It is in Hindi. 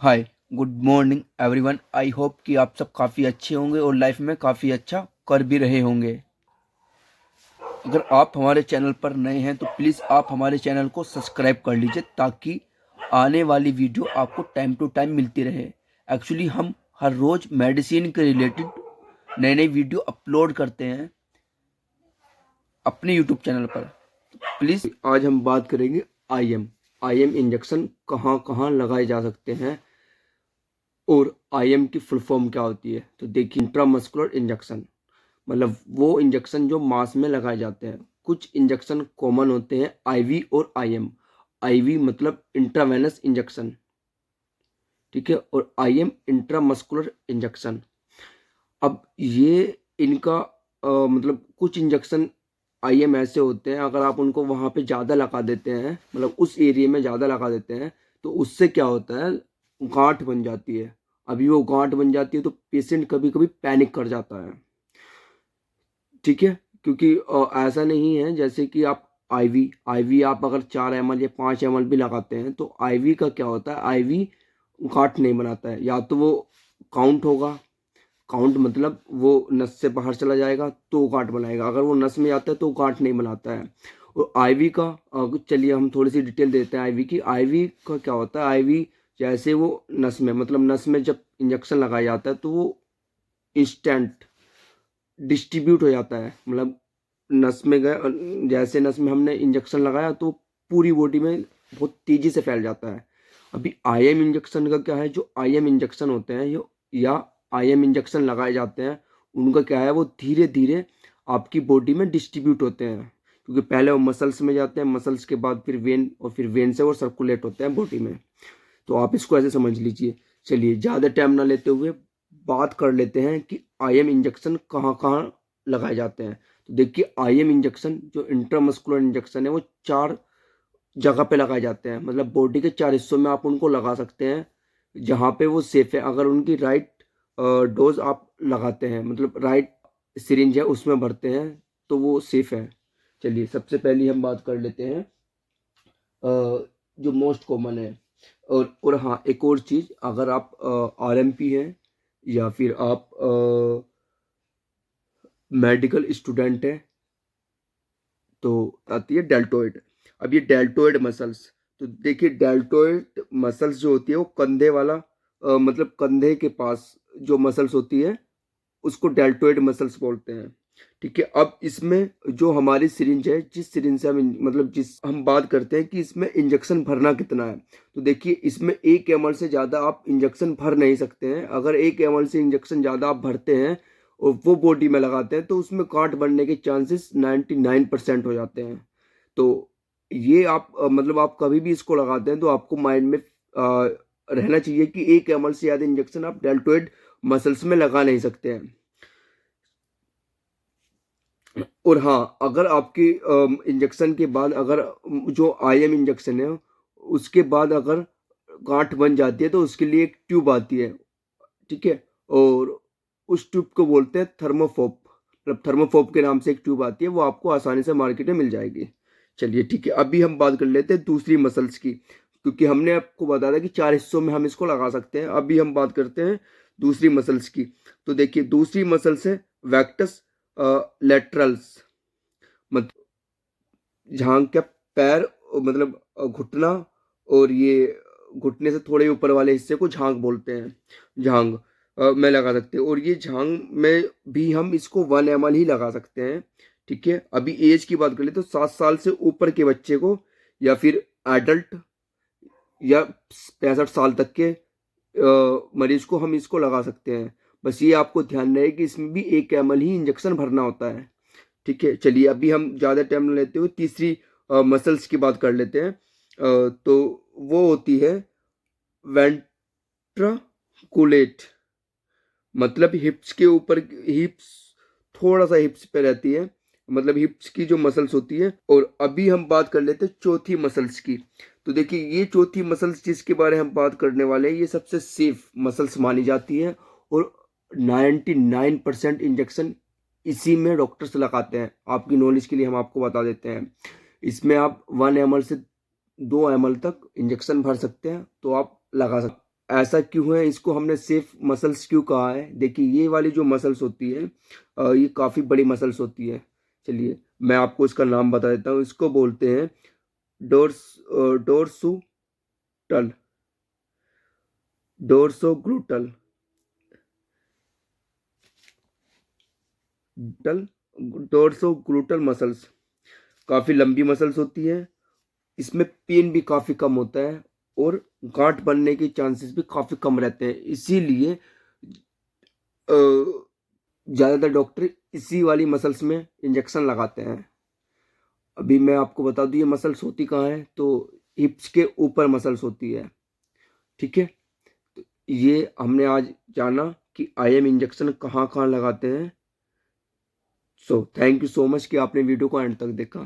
Hi, good morning everyone. I hope कि आप सब काफ़ी अच्छे होंगे और लाइफ में काफ़ी अच्छा कर भी रहे होंगे। अगर आप हमारे चैनल पर नए हैं तो प्लीज़ आप हमारे चैनल को सब्सक्राइब कर लीजिए ताकि आने वाली वीडियो आपको टाइम टू टाइम मिलती रहे। एक्चुअली हम हर रोज़ मेडिसिन के रिलेटेड नई नई वीडियो अपलोड करते हैं अपने यूट्यूब चैनल पर। प्लीज़ आज हम बात करेंगे आईएम इंजेक्शन कहाँ कहाँ लगाए जा सकते हैं और आईएम की फुल फॉर्म क्या होती है। तो देखिए, इंट्रामस्कुलर इंजेक्शन मतलब वो इंजेक्शन जो मांस में लगाए जाते हैं। कुछ इंजेक्शन कॉमन होते हैं आईवी और आईएम। आईवी मतलब इंट्रावेनस इंजेक्शन, ठीक है, और आईएम इंट्रामस्कुलर इंजेक्शन। अब ये इनका मतलब कुछ इंजेक्शन आईएम ऐसे होते हैं, अगर आप उनको वहां पे ज़्यादा लगा देते हैं, मतलब उस एरिया में ज़्यादा लगा देते हैं, तो उससे क्या होता है, गांठ बन जाती है। अभी वो गांठ बन जाती है तो पेशेंट कभी कभी पैनिक कर जाता है, ठीक है। क्योंकि ऐसा नहीं है जैसे कि आप आईवी आईवी आप अगर 4 ml या 5 ml भी लगाते हैं तो आईवी का क्या होता है, आईवी गांठ नहीं बनाता है। या तो वो काउंट होगा, काउंट मतलब वो नस से बाहर चला जाएगा तो गांठ बनाएगा, अगर वो नस में जाता है तो गांठ नहीं बनाता है। और आईवी का चलिए हम थोड़ी सी डिटेल देते हैं। आईवी की, आईवी का क्या होता है, आईवी जैसे वो नस में, मतलब नस में जब इंजेक्शन लगाया जाता है तो वो इंस्टेंट डिस्ट्रीब्यूट हो जाता है। मतलब नस में गए, जैसे नस में हमने इंजेक्शन लगाया तो पूरी बॉडी में बहुत तेजी से फैल जाता है। अभी आईएम इंजेक्शन का क्या है, जो आईएम इंजेक्शन होते हैं या आईएम इंजेक्शन लगाए जाते हैं, उनका क्या है, वो धीरे धीरे आपकी बॉडी में डिस्ट्रीब्यूट होते हैं। क्योंकि पहले वो मसल्स में जाते हैं, मसल्स के बाद फिर वेन, और फिर वेन से वो सर्कुलेट होते हैं बॉडी में। तो आप इसको ऐसे समझ लीजिए। चलिए ज़्यादा टाइम ना लेते हुए बात कर लेते हैं कि आईएम इंजेक्शन कहाँ कहाँ लगाए जाते हैं। तो देखिए, आईएम इंजेक्शन जो इंट्रामस्कुलर इंजेक्शन है वो 4 जगह पे लगाए जाते हैं, मतलब बॉडी के 4 हिस्सों में आप उनको लगा सकते हैं जहाँ पे वो सेफ है। अगर उनकी राइट डोज आप लगाते हैं, मतलब राइट सिरिंज है उसमें भरते हैं, तो वो सेफ है। चलिए सबसे पहली हम बात कर लेते हैं जो मोस्ट कॉमन है। और हाँ, एक और चीज़, अगर आप आरएमपी हैं या फिर आप मेडिकल स्टूडेंट हैं तो आती है डेल्टोइड। अब ये डेल्टोइड मसल्स, तो देखिए डेल्टोइड मसल्स जो होती है वो कंधे वाला मतलब कंधे के पास जो मसल्स होती है उसको डेल्टोइड मसल्स बोलते हैं, ठीक है। अब इसमें जो हमारी सिरिंज है, जिस सिरिंज से हम मतलब जिस हम बात करते हैं कि इसमें इंजेक्शन भरना कितना है, तो देखिए इसमें 1 ml से ज़्यादा आप इंजेक्शन भर नहीं सकते हैं। अगर 1 ml से इंजेक्शन ज़्यादा आप भरते हैं और वो बॉडी में लगाते हैं तो उसमें गांठ बनने के चांसेस 99% हो जाते हैं। तो ये आप मतलब आप कभी भी इसको लगाते हैं तो आपको माइंड में रहना चाहिए कि 1 ml से ज़्यादा इंजेक्शन आप डेल्टोइड मसल्स में लगा नहीं सकते हैं। और हाँ, अगर आपकी इंजेक्शन के बाद, अगर जो आईएम इंजेक्शन है उसके बाद अगर गांठ बन जाती है तो उसके लिए एक ट्यूब आती है, ठीक है। और उस ट्यूब को बोलते हैं थर्मोफोप, मतलब थर्मोफोप के नाम से एक ट्यूब आती है, वो आपको आसानी से मार्केट में मिल जाएगी। चलिए ठीक है, अभी हम बात कर लेते हैं दूसरी मसल्स की, क्योंकि हमने आपको बताया था कि 4 हिस्सों में हम इसको लगा सकते हैं। अभी हम बात करते हैं दूसरी मसल्स की। तो देखिए दूसरी मसल्स है वैक्टस लेटरल्स, मतलब झांग का पैर, मतलब घुटना, और ये घुटने से थोड़े ऊपर वाले हिस्से को झांग बोलते हैं। झांग में लगा सकते हैं, और ये झांग में भी हम इसको 1 ml ही लगा सकते हैं, ठीक है। अभी एज की बात कर ले तो 7 साल से ऊपर के बच्चे को, या फिर एडल्ट, या 65 साल तक के मरीज को हम इसको लगा सकते हैं। बस ये आपको ध्यान रहे कि इसमें भी 1 ml ही इंजेक्शन भरना होता है, ठीक है। चलिए अभी हम ज़्यादा टाइम न लेते हुए तीसरी मसल्स की बात कर लेते हैं। तो वो होती है वेंट्राकुलेट, मतलब हिप्स के ऊपर, हिप्स थोड़ा सा हिप्स पे रहती है, मतलब हिप्स की जो मसल्स होती है। और अभी हम बात कर लेते हैं चौथी मसल्स की। तो देखिए ये चौथी मसल्स जिसके बारे में हम बात करने वाले हैं, ये सबसे सेफ मसल्स मानी जाती है, और 99% इंजेक्शन इसी में डॉक्टर्स लगाते हैं। आपकी नॉलेज के लिए हम आपको बता देते हैं, इसमें आप 1 ml से 2 ml तक इंजेक्शन भर सकते हैं, तो आप लगा सकते हैं। ऐसा क्यों है, इसको हमने सेफ मसल्स क्यों कहा है? देखिए ये वाली जो मसल्स होती है ये काफ़ी बड़ी मसल्स होती है। चलिए मैं आपको इसका नाम बता देता हूँ। इसको बोलते हैं डोर्सोग्लूटल डोर्सोग्लूटल डोर्सोग्लूटल मसल्स काफ़ी लंबी मसल्स होती है। इसमें पेन भी काफ़ी कम होता है और गांठ बनने के चांसेस भी काफ़ी कम रहते हैं। इसीलिए ज़्यादातर डॉक्टर इसी वाली मसल्स में इंजेक्शन लगाते हैं। अभी मैं आपको बता दूं ये मसल्स होती कहाँ है, तो हिप्स के ऊपर मसल्स होती है। ठीक है, तो ये हमने आज जाना कि आईएम इंजेक्शन कहाँ कहाँ लगाते हैं। So thank you so much कि आपने वीडियो को एंड तक देखा।